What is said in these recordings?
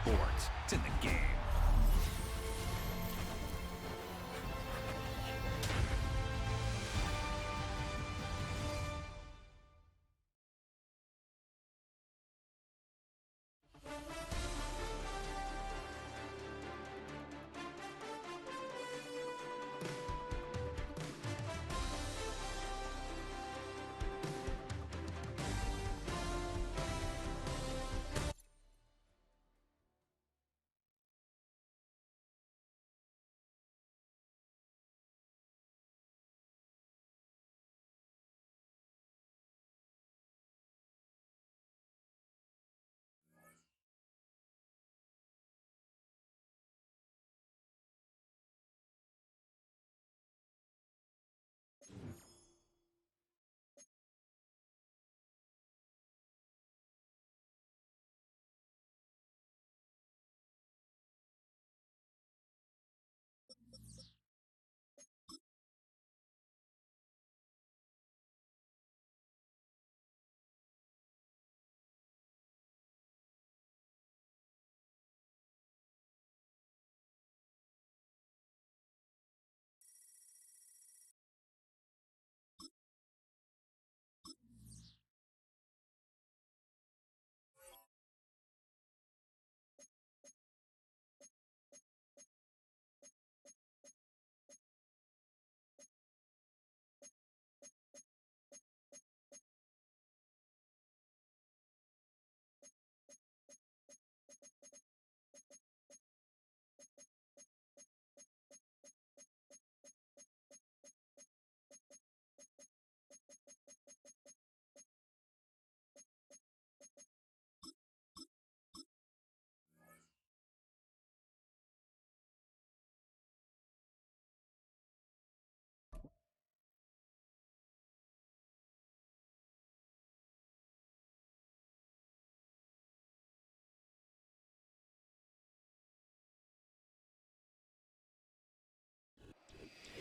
sports. It's in the game.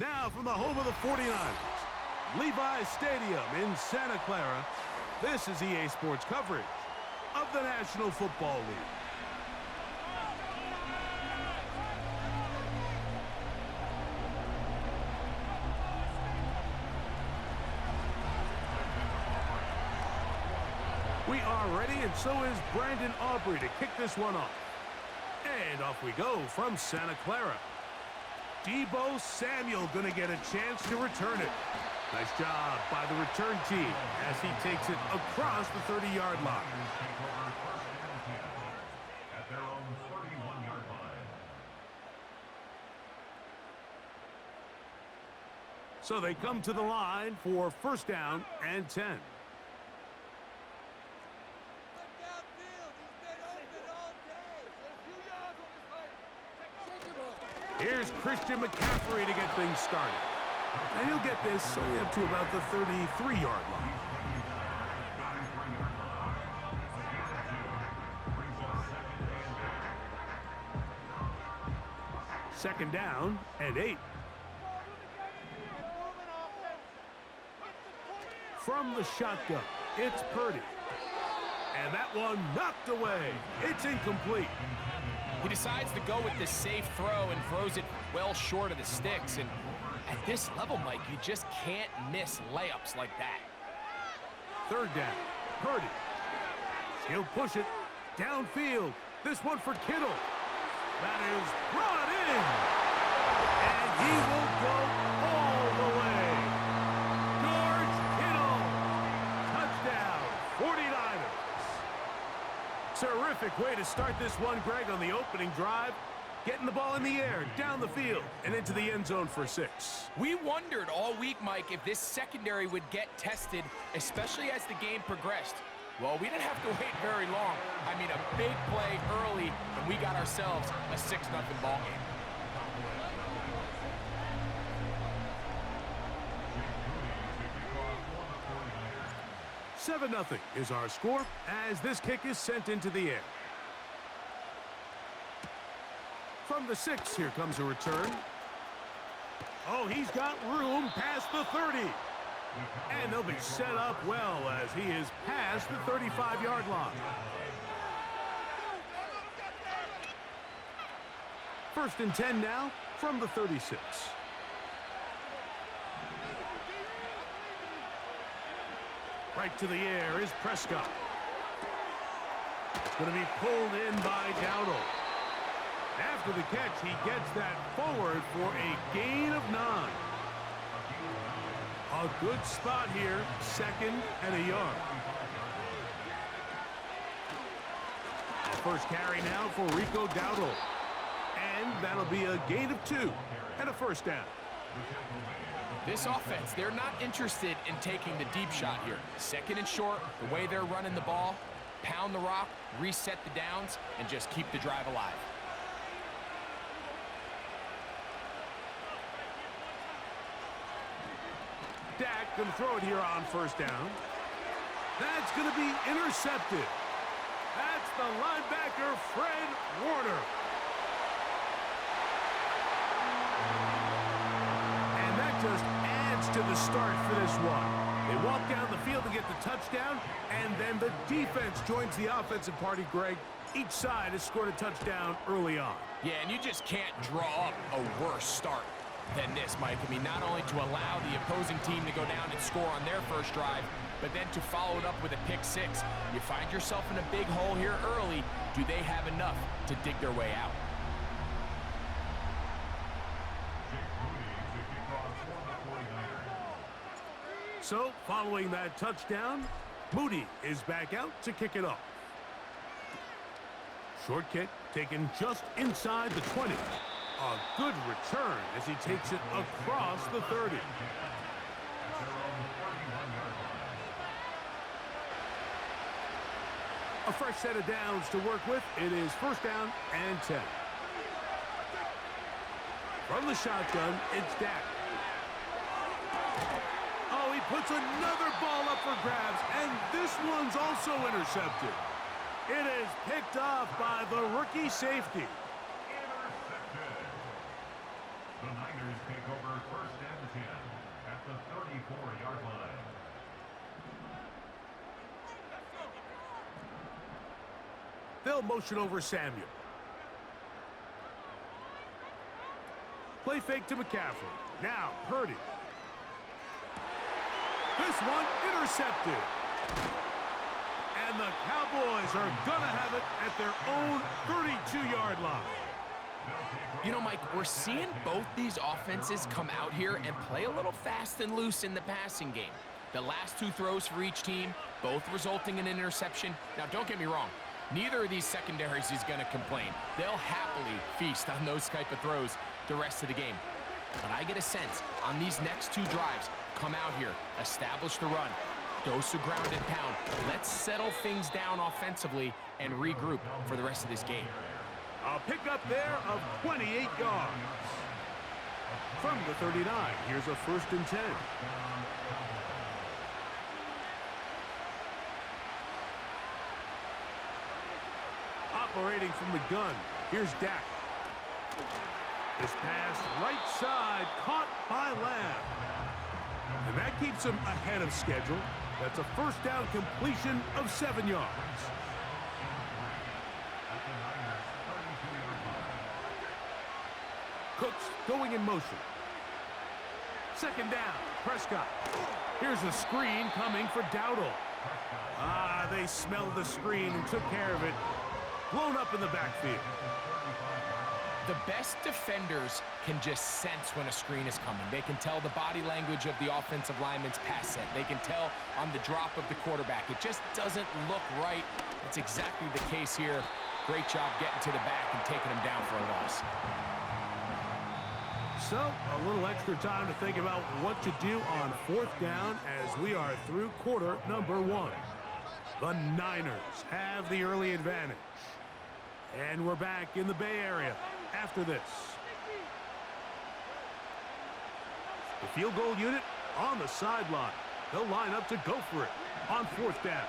Now from the home of the 49ers, Levi's Stadium in Santa Clara, this is EA Sports coverage of the National Football League. We are ready, and so is Brandon Aubrey to kick this one off. And off we go from Santa Clara. Deebo Samuel going to get a chance to return it. Nice job by the return team as he takes it across the 30-yard line. So they come to the line for first down and 10. Here's Christian McCaffrey to get things started. And he'll get this only up to about the 33-yard line. Second down and 8. From the shotgun, it's Purdy. And that one knocked away. It's incomplete. He decides to go with the safe throw and throws it well short of the sticks. And at this level, Mike, you just can't miss layups like that. Third down, Purdy. He'll push it downfield. This one for Kittle. That is brought in. And he will go all the way. George Kittle. Touchdown, 49ers. Terrific way to start this one, Greg, on the opening drive. Getting the ball in the air, down the field, and into the end zone for 6. We wondered all week, Mike, if this secondary would get tested, especially as the game progressed. Well, we didn't have to wait very long. I mean, a big play early, and we got ourselves a 6-0 ball game. Seven 0 is our score as this kick is sent into the air. From the 6, here comes a return. Oh, he's got room past the 30. And they'll be set up well as he is past the 35-yard line. First and 10 now from the 36. Right to the air is Prescott. It's going to be pulled in by Dowdle. After the catch, he gets that forward for a gain of 9. A good spot here, 2nd and a yard. First carry now for Rico Dowdle. And that'll be a gain of 2 and a first down. This offense, they're not interested in taking the deep shot here. 2nd and short, the way they're running the ball, pound the rock, reset the downs, and just keep the drive alive. Dak going to throw it here on first down. That's going to be intercepted. That's the linebacker, Fred Warner. And that just adds to the start for this one. They walk down the field to get the touchdown, and then the defense joins the offensive party, Greg. Each side has scored a touchdown early on. Yeah, and you just can't draw up a worse start than this, Mike. I mean, not only to allow the opposing team to go down and score on their first drive, but then to follow it up with a pick 6. You find yourself in a big hole here early. Do they have enough to dig their way out? So, following that touchdown, Moody is back out to kick it off. Short kick taken just inside the 20. A good return as he takes it across the 30. A fresh set of downs to work with. It is first down and 10. From the shotgun, it's Dak. Oh, he puts another ball up for grabs, and this one's also intercepted. It is picked off by the rookie safety. The Niners take over first and 10 at the 34-yard line. They'll motion over Samuel. Play fake to McCaffrey. Now Purdy. This one intercepted. And the Cowboys are going to have it at their own 32-yard line. You know, Mike, we're seeing both these offenses come out here and play a little fast and loose in the passing game. The last 2 throws for each team, both resulting in an interception. Now, don't get me wrong. Neither of these secondaries is going to complain. They'll happily feast on those type of throws the rest of the game. But I get a sense on these next 2 drives, come out here, establish the run, dose of ground and pound. Let's settle things down offensively and regroup for the rest of this game. A pickup there of 28 yards. From the 39, here's a first and 10. Operating from the gun, here's Dak. This pass right side, caught by Lamb. And that keeps him ahead of schedule. That's a first down completion of 7 yards. Cooks going in motion. Second down, Prescott. Here's a screen coming for Dowdle. They smelled the screen and took care of it. Blown up in the backfield. The best defenders can just sense when a screen is coming. They can tell the body language of the offensive lineman's pass set. They can tell on the drop of the quarterback. It just doesn't look right. It's exactly the case here. Great job getting to the back and taking him down for a loss. So, a little extra time to think about what to do on fourth down as we are through quarter number 1. The Niners have the early advantage. And we're back in the Bay Area after this. The field goal unit on the sideline. They'll line up to go for it on fourth down.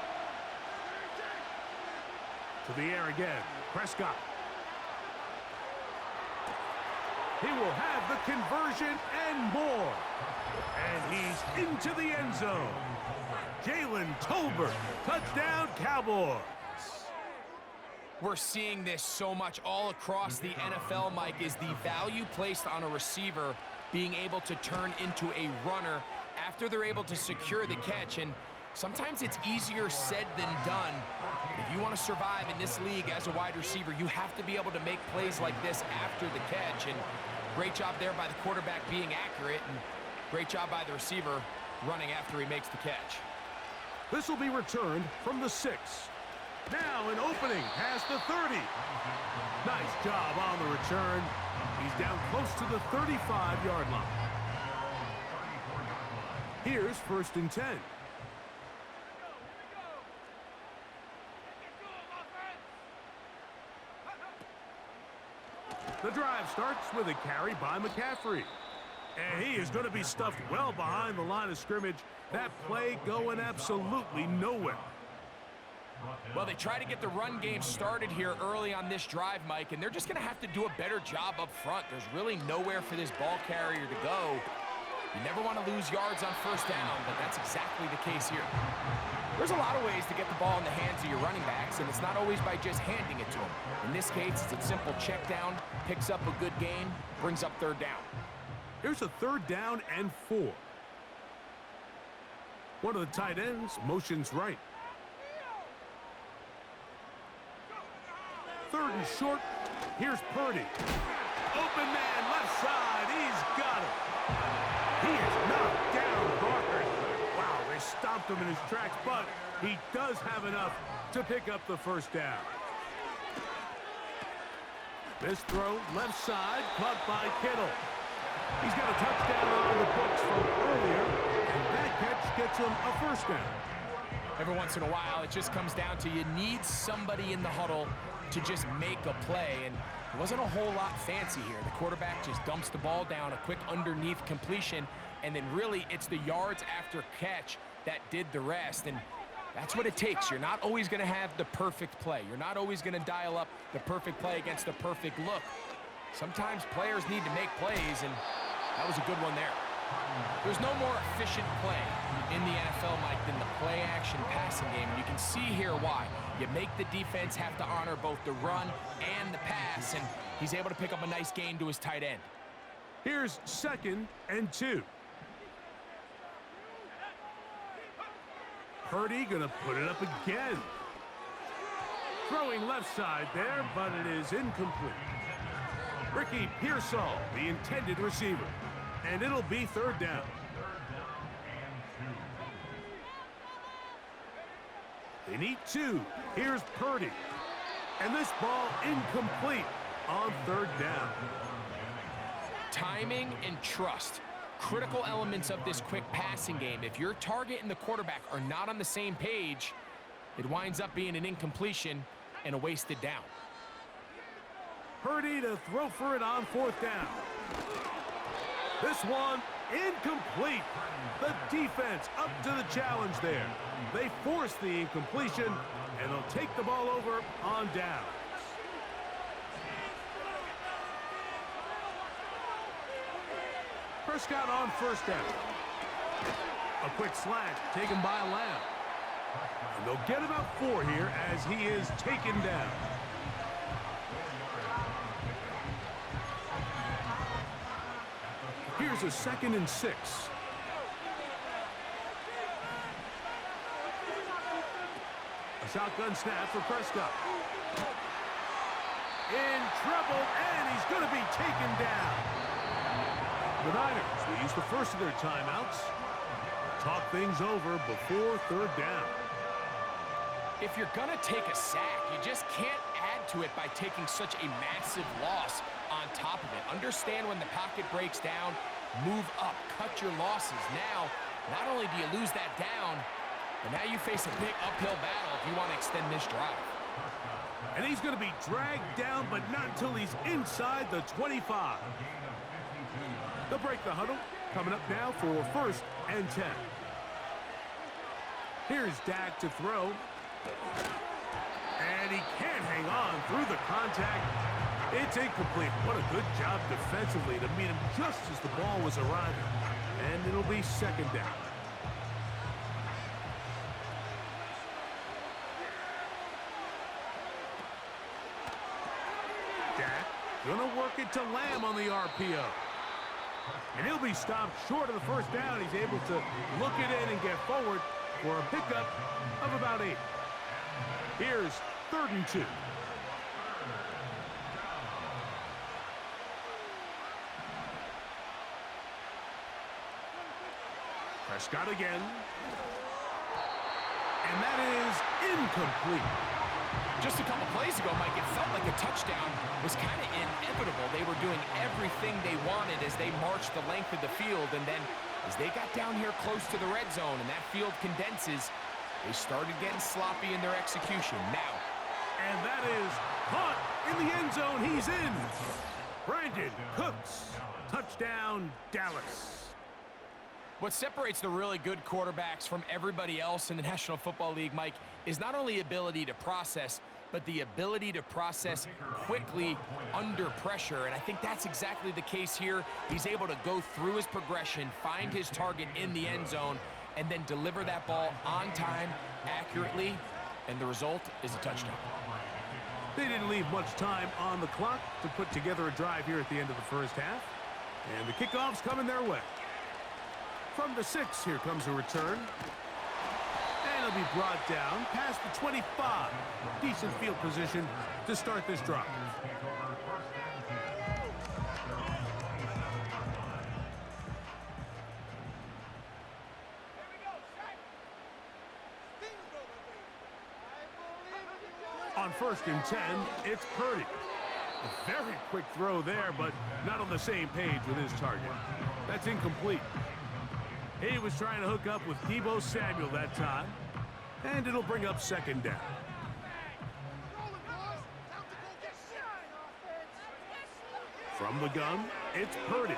To the air again, Prescott. He will have the conversion and more. And he's into the end zone. Jalen Tolbert, touchdown Cowboys. We're seeing this so much all across the NFL, Mike, is the value placed on a receiver being able to turn into a runner after they're able to secure the catch. And sometimes it's easier said than done. If you want to survive in this league as a wide receiver, you have to be able to make plays like this after the catch. And great job there by the quarterback being accurate, and great job by the receiver running after he makes the catch. This will be returned from the 6. Now an opening past the 30. Nice job on the return. He's down close to the 35-yard line. Here's 1st and 10. The drive starts with a carry by McCaffrey. And he is going to be stuffed well behind the line of scrimmage. That play going absolutely nowhere. Well, they try to get the run game started here early on this drive, Mike, and they're just going to have to do a better job up front. There's really nowhere for this ball carrier to go. You never want to lose yards on 1st down, but that's exactly the case here. There's a lot of ways to get the ball in the hands of your running backs, and it's not always by just handing it to them. In this case, it's a simple check down, picks up a good gain, brings up 3rd down. Here's a 3rd down and 4. One of the tight ends motions right. 3rd and short. Here's Purdy. Open man, left side. He's got it. He is knocked down hard. Wow, they stomped him in his tracks, but he does have enough to pick up the 1st down. This throw, left side, caught by Kittle. He's got a touchdown on the books from earlier, and that catch gets him a 1st down. Every once in a while, it just comes down to you need somebody in the huddle to just make a play, and it wasn't a whole lot fancy here. The quarterback just dumps the ball down, a quick underneath completion, and then really it's the yards after catch that did the rest, and that's what it takes. You're not always going to have the perfect play. You're not always going to dial up the perfect play against the perfect look. Sometimes players need to make plays, and that was a good one there. There's no more efficient play in the NFL, Mike, than the play-action passing game. And you can see here why. You make the defense have to honor both the run and the pass, and he's able to pick up a nice gain to his tight end. Here's 2nd and 2. Purdy going to put it up again. Throwing left side there, but it is incomplete. Ricky Pearsall, the intended receiver. And it'll be 3rd down. They need 2. Here's Purdy. And this ball incomplete on 3rd down. Timing and trust. Critical elements of this quick passing game. If your target and the quarterback are not on the same page, it winds up being an incompletion and a wasted down. Purdy to throw for it on 4th down. This one incomplete. The defense up to the challenge there. They force the incompletion, and they'll take the ball over on downs. Prescott on 1st down. A quick slant taken by Lamb. And they'll get about 4 here as he is taken down. Here's a 2nd and 6. A shotgun snap for Prescott. In trouble, and he's going to be taken down. The Niners will use the first of their timeouts. Talk things over before 3rd down. If you're going to take a sack, you just can't add to it by taking such a massive loss on top of it. Understand when the pocket breaks down, move up, cut your losses. Now, not only do you lose that down, but now you face a big uphill battle if you want to extend this drive. And he's going to be dragged down, but not until he's inside the 25. They'll break the huddle. Coming up now for 1st and 10. Here's Dak to throw. And he can't hang on through the contact. It's incomplete. What a good job defensively to meet him just as the ball was arriving. And it'll be 2nd down. Gonna work it to Lamb on the RPO. And he'll be stopped short of the first down. He's able to look it in and get forward for a pickup of about 8. Here's 3rd and 2. Prescott again. And that is incomplete. Just a couple plays ago, Mike, it felt like a touchdown was kind of inevitable. They were doing everything they wanted as they marched the length of the field. And then as they got down here close to the red zone and that field condenses, they started getting sloppy in their execution. Now. And that is caught in the end zone. He's in. Brandon Cooks. Touchdown, Dallas. What separates the really good quarterbacks from everybody else in the National Football League, Mike, is not only ability to process, but the ability to process quickly under pressure. And I think that's exactly the case here. He's able to go through his progression, find his target in the end zone, and then deliver that ball on time, accurately, and the result is a touchdown. They didn't leave much time on the clock to put together a drive here at the end of the first half. And the kickoff's coming their way. From the 6, here comes a return. And it'll be brought down past the 25. Decent field position to start this drive. On 1st and 10, it's Purdy. A very quick throw there, but not on the same page with his target. That's incomplete. He was trying to hook up with Deebo Samuel that time, and it'll bring up 2nd down. From the gun, it's Purdy.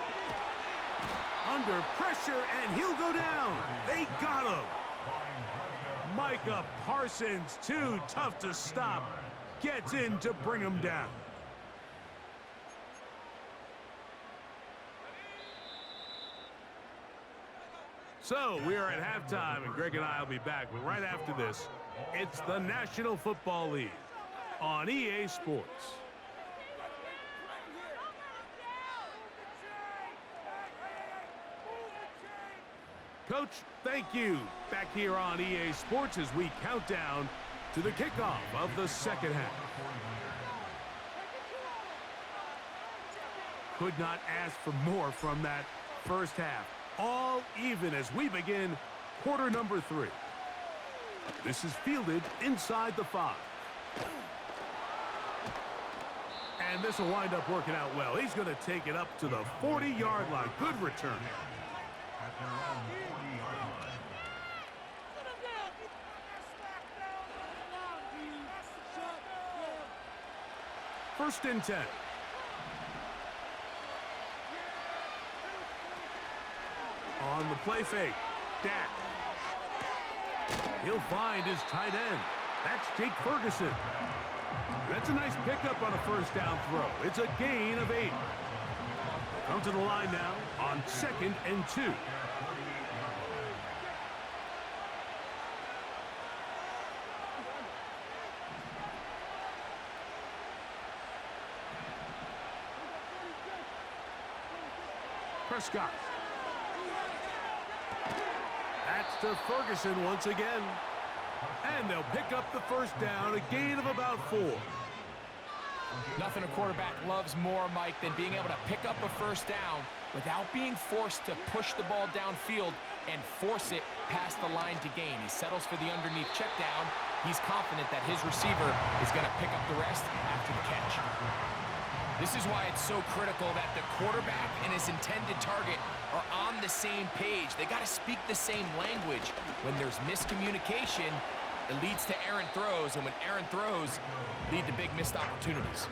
Under pressure, and he'll go down. They got him. Micah Parsons, too tough to stop, gets in to bring him down. So we are at halftime, and Greg and I will be back. But right after this, it's the National Football League on EA Sports. Coach, thank you. Back here on EA Sports as we count down to the kickoff of the 2nd half. Could not ask for more from that first half. All even as we begin quarter number 3. This is fielded inside the 5. And this will wind up working out well. He's going to take it up to the 40-yard line. Good return. At their own 40-yard line. 1st and 10. On the play fake, Dak. He'll find his tight end. That's Jake Ferguson. That's a nice pickup on a 1st down throw. It's a gain of 8. Come to the line now on 2nd and 2. Prescott. That's to Ferguson once again. And they'll pick up the 1st down, a gain of about 4. Nothing a quarterback loves more, Mike, than being able to pick up a 1st down without being forced to push the ball downfield and force it past the line to gain. He settles for the underneath check down. He's confident that his receiver is going to pick up the rest after the catch. This is why it's so critical that the quarterback and his intended target are on the same page. They got to speak the same language. When there's miscommunication, it leads to errant throws, and when errant throws lead to big missed opportunities.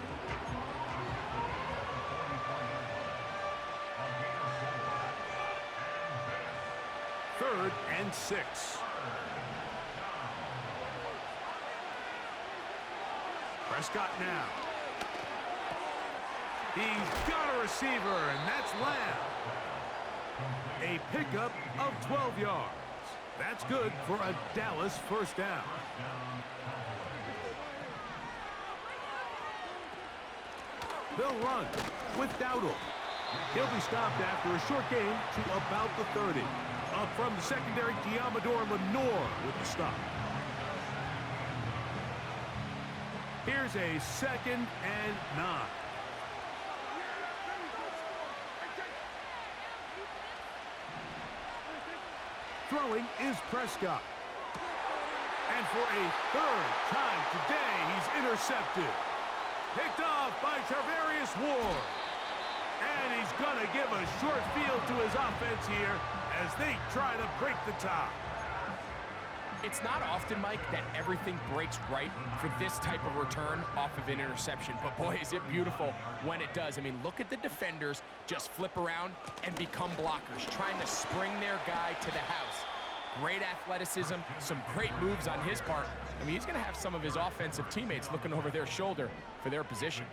Third and 6. Prescott now. He's got a receiver, and that's Lamb. A pickup of 12 yards. That's good for a Dallas 1st down. They'll run with Dowdle. He'll be stopped after a short gain to about the 30. Up from the secondary, Diamador Lenore with the stop. Here's a 2nd and 9. Throwing is Prescott. And for a 3rd time today, he's intercepted. Picked off by Tarvarius Ward. And he's going to give a short field to his offense here as they try to break the tie. It's not often, Mike, that everything breaks right for this type of return off of an interception. But, boy, is it beautiful when it does. I mean, look at the defenders just flip around and become blockers, trying to spring their guy to the house. Great athleticism, some great moves on his part. I mean, he's going to have some of his offensive teammates looking over their shoulder for their position.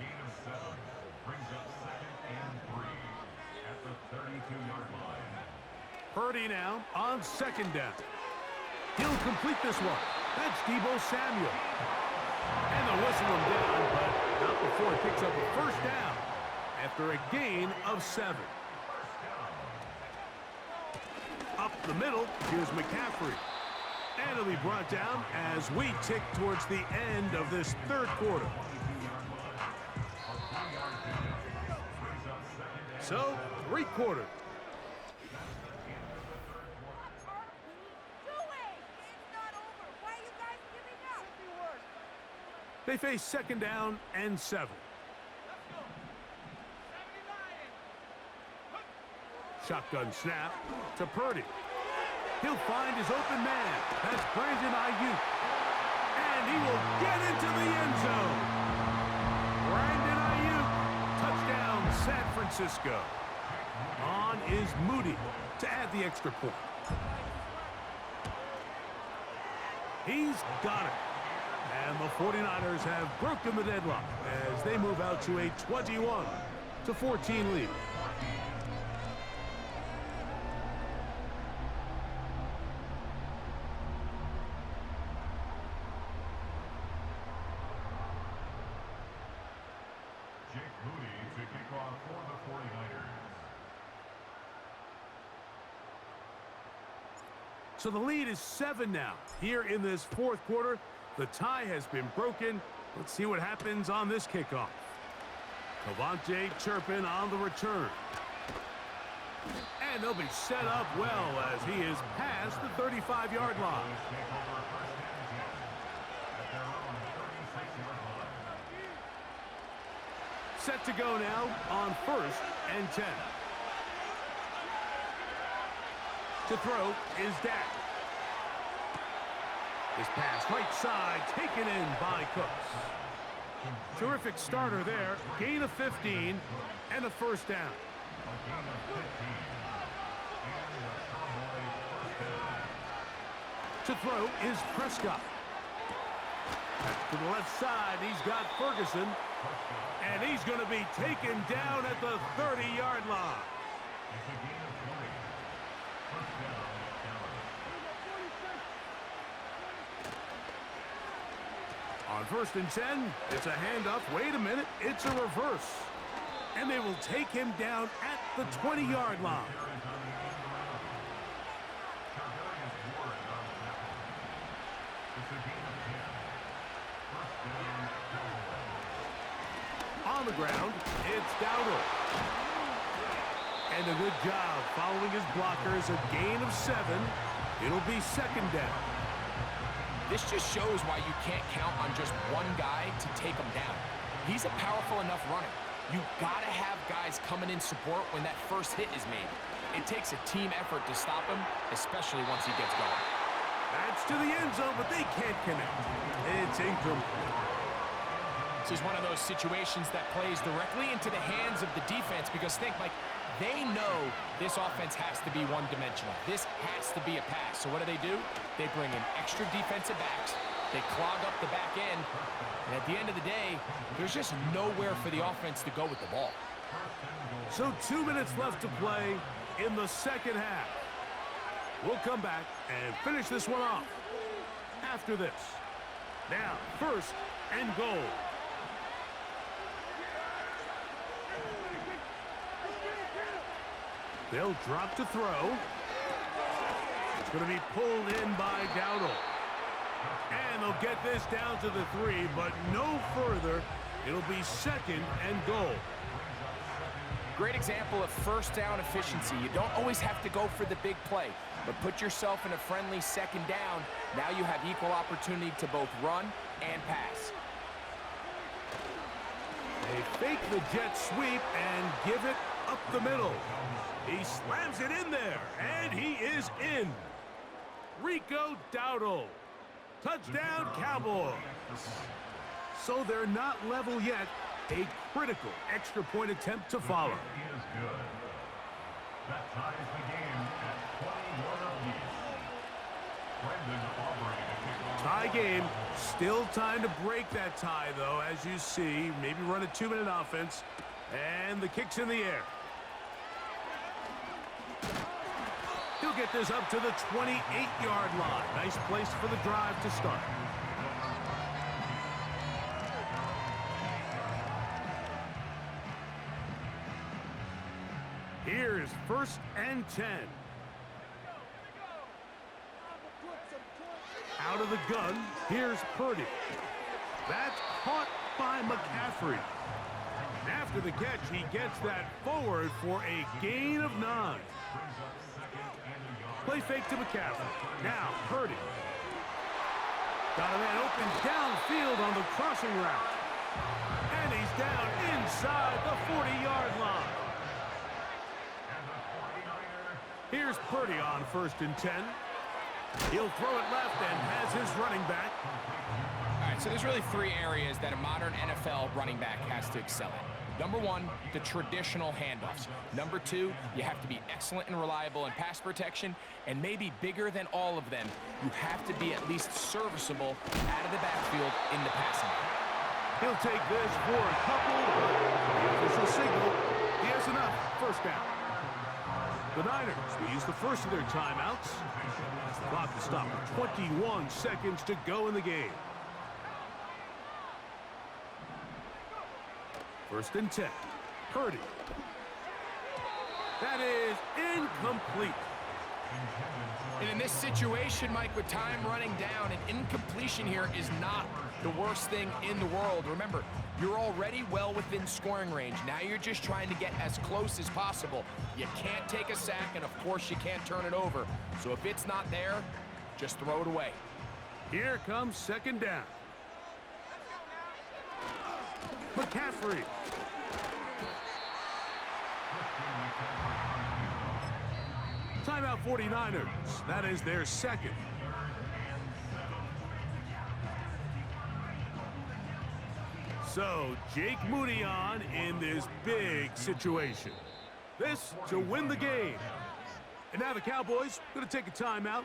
Purdy now on 2nd down. He'll complete this one. That's Deebo Samuel. And they'll whistle him down, but not before he picks up a 1st down after a gain of 7. Up the middle, here's McCaffrey. And he'll be brought down as we tick towards the end of this 3rd quarter. So, 3 quarters. They face 2nd down and 7. Shotgun snap to Purdy. He'll find his open man. That's Brandon Ayuk. And he will get into the end zone. Brandon Ayuk. Touchdown, San Francisco. On is Moody to add the extra point. He's got it. And the 49ers have broken the deadlock as they move out to a 21-14 lead. Jake Moody to kick off for the 49ers. So the lead is 7 now. Here in this 4th quarter, the tie has been broken. Let's see what happens on this kickoff. Cavante Turpin on the return. And they'll be set up well as he is past the 35-yard line. Set to go now on 1st and 10. To throw is Dak. His pass right side taken in by Cooks. Terrific starter there. Gain of 15 and a 1st down. To throw is Prescott. To the left side, he's got Ferguson. And he's going to be taken down at the 30-yard line. On 1st and 10, it's a handoff. Wait a minute, it's a reverse. And they will take him down at the 20-yard line. On the ground, it's Dowdle. And a good job following his blockers, a gain of 7. It'll be 2nd down. This just shows why you can't count on just one guy to take him down. He's a powerful enough runner. You've got to have guys coming in support when that first hit is made. It takes a team effort to stop him, especially once he gets going. That's to the end zone, but they can't connect. It's incomplete. This is one of those situations that plays directly into the hands of the defense because think, Mike, they know this offense has to be one-dimensional. This has to be a pass. So what do? They bring in extra defensive backs. They clog up the back end. And at the end of the day, there's just nowhere for the offense to go with the ball. So 2 minutes left to play in the 2nd half. We'll come back and finish this one off after this. Now, 1st and goal. They'll drop to throw. It's going to be pulled in by Dowdle. And they'll get this down to the 3, but no further. It'll be 2nd and goal. Great example of first down efficiency. You don't always have to go for the big play, but put yourself in a friendly 2nd down. Now you have equal opportunity to both run and pass. They fake the jet sweep and give it up the middle. He slams it in there, and he is in. Rico Dowdle. Touchdown, Cowboys. So they're not level yet. A critical extra point attempt to follow. Is good. That ties the game at 21 apiece. Brendan Aubrey to kick off. Tie game. Still time to break that tie, though, as you see. Maybe run a 2-minute offense. And the kick's in the air. He'll get this up to the 28-yard line. Nice place for the drive to start. Here's 1st and 10. Out of the gun, here's Purdy. That's caught by McCaffrey. After the catch, he gets that forward for a gain of 9. Play fake to McCaffrey. Now, Purdy. Got a man open downfield on the crossing route. And he's down inside the 40-yard line. Here's Purdy on 1st and 10. He'll throw it left and has his running back. All right, so there's really 3 areas that a modern NFL running back has to excel in. Number 1, the traditional handoffs. Number 2, you have to be excellent and reliable in pass protection. And maybe bigger than all of them, you have to be at least serviceable out of the backfield in the passing game. He'll take this for a couple, but the official signal, he has enough. 1st down. The Niners will use the first of their timeouts. As the clock is stopped with 21 seconds to go in the game. 1st and 10. Purdy. That is incomplete. And in this situation, Mike, with time running down, an incompletion here is not the worst thing in the world. Remember, you're already well within scoring range. Now you're just trying to get as close as possible. You can't take a sack, and of course you can't turn it over. So if it's not there, just throw it away. Here comes 2nd down. McCaffrey. Timeout 49ers. That is their 2nd. So, Jake Moody on in this big situation. This to win the game. And now the Cowboys going to take a timeout.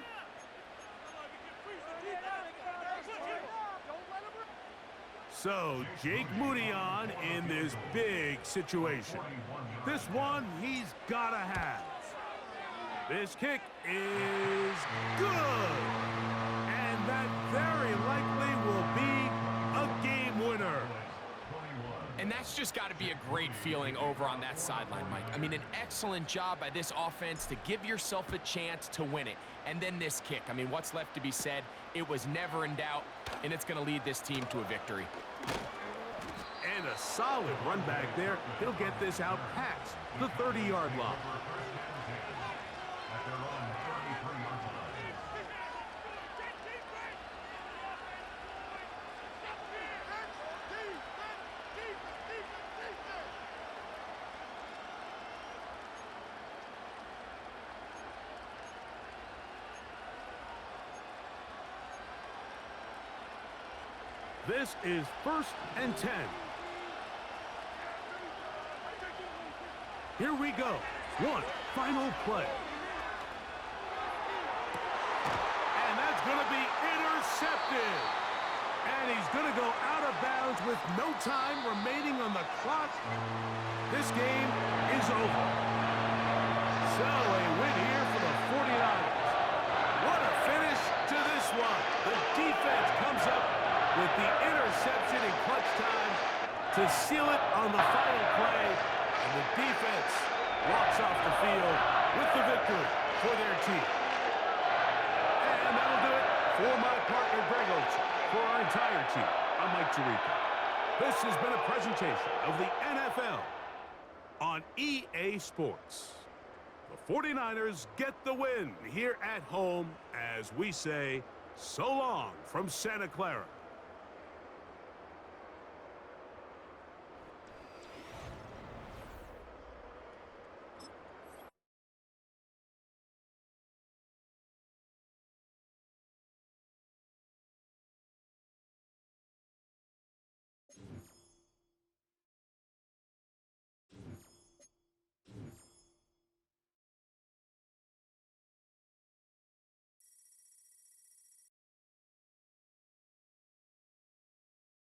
So, Jake Moody on in this big situation. This one he's got to have. This kick is good. And that very likely will be a game winner. And that's just got to be a great feeling over on that sideline, Mike. I mean, an excellent job by this offense to give yourself a chance to win it. And then this kick. I mean, what's left to be said? It was never in doubt, and it's going to lead this team to a victory. And a solid run back there. He'll get this out past the 30-yard line. This is 1st and 10. Here we go. One final play. And that's going to be intercepted. And he's going to go out of bounds with no time remaining on the clock. This game is over. So a win here for the 49ers. What a finish to this one. The defense comes up with the interception in clutch time to seal it on the final play. And the defense walks off the field with the victory for their team. And that'll do it for my partner, Greg Oates. For our entire team, I'm Mike Tirico. This has been a presentation of the NFL on EA Sports. The 49ers get the win here at home as we say so long from Santa Clara.